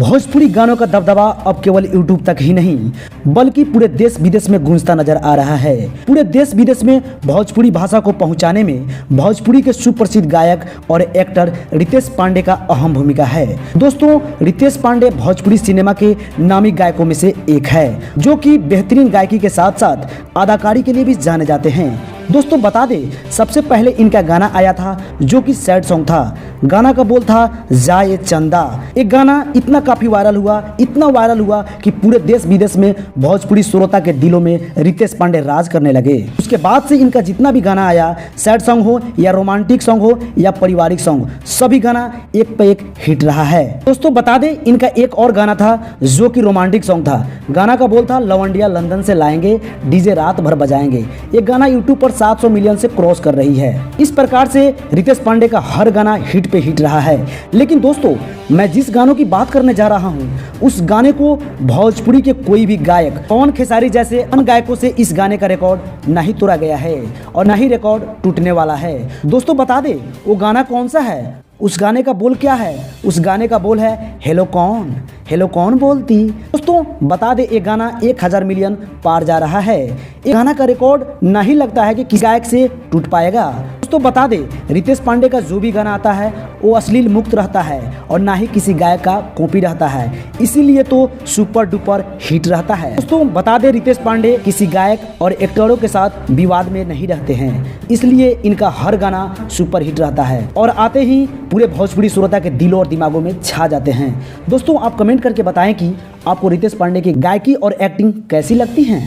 भोजपुरी गानों का दबदबा अब केवल यूट्यूब तक ही नहीं बल्कि पूरे देश विदेश में गूंजता नजर आ रहा है। पूरे देश विदेश में भोजपुरी भाषा को पहुंचाने में भोजपुरी के सुप्रसिद्ध गायक और एक्टर रितेश पांडे का अहम भूमिका है। दोस्तों, रितेश पांडे भोजपुरी सिनेमा के नामी गायकों में से एक है, जो कि बेहतरीन गायकी के साथ साथ अदाकारी के लिए भी जाने जाते हैं। दोस्तों, बता दें, सबसे पहले इनका गाना आया था जो कि सैड सॉन्ग था। गाना का बोल था जाए चंदा। एक गाना इतना काफी वायरल हुआ कि पूरे देश विदेश में भोजपुरी श्रोता के दिलों में रितेश पांडे राज करने लगे। उसके बाद से इनका जितना भी गाना आया, सैड सॉन्ग हो या रोमांटिक सॉन्ग हो या पारिवारिक सॉन्ग, सभी गाना एक पे एक हिट रहा है। दोस्तों, बता दें, इनका एक और गाना था जो कि रोमांटिक सॉन्ग था। गाना का बोल था लवंडिया लंदन से लाएंगे, डीजे रात भर बजाएंगे। ये गाना यूट्यूब पर 700 मिलियन से क्रॉस कर रही है। इस प्रकार से रितेश पांडे का हर गाना हिट पे हिट रहा है। लेकिन दोस्तों, मैं जिस गानों की बात करने जा रहा हूँ, उस गाने को भोजपुरी के कोई भी गायक, पवन खेसारी जैसे अन्य गायकों से इस गाने का रिकॉर्ड नहीं तोड़ा गया है और न ही रिकॉर्ड टूटने वाला है। दोस्तों, बता दे वो गाना कौन सा है, उस गाने का बोल क्या है। उस गाने का बोल है हेलो कौन बोलती। दोस्तों, बता दे, ये गाना 1000 मिलियन पार जा रहा है। ये गाना का रिकॉर्ड नहीं लगता है कि किसी गायक से टूट पाएगा। दोस्तों, बता दे, रितेश पांडे का जो भी गाना आता है वो अश्लील मुक्त रहता है और ना ही किसी गायक का कॉपी रहता है, इसीलिए तो सुपर डुपर हिट रहता है। दोस्तों, बता दे, रितेश पांडे किसी गायक और एक्टरों के साथ विवाद में नहीं रहते हैं, इसलिए इनका हर गाना सुपर हिट रहता है और आते ही पूरे भोजपुरी श्रोता के दिलों और दिमागों में छा जाते हैं। दोस्तों, आप कमेंट करके बताएं कि आपको रितेश पांडे की गायकी और एक्टिंग कैसी लगती है।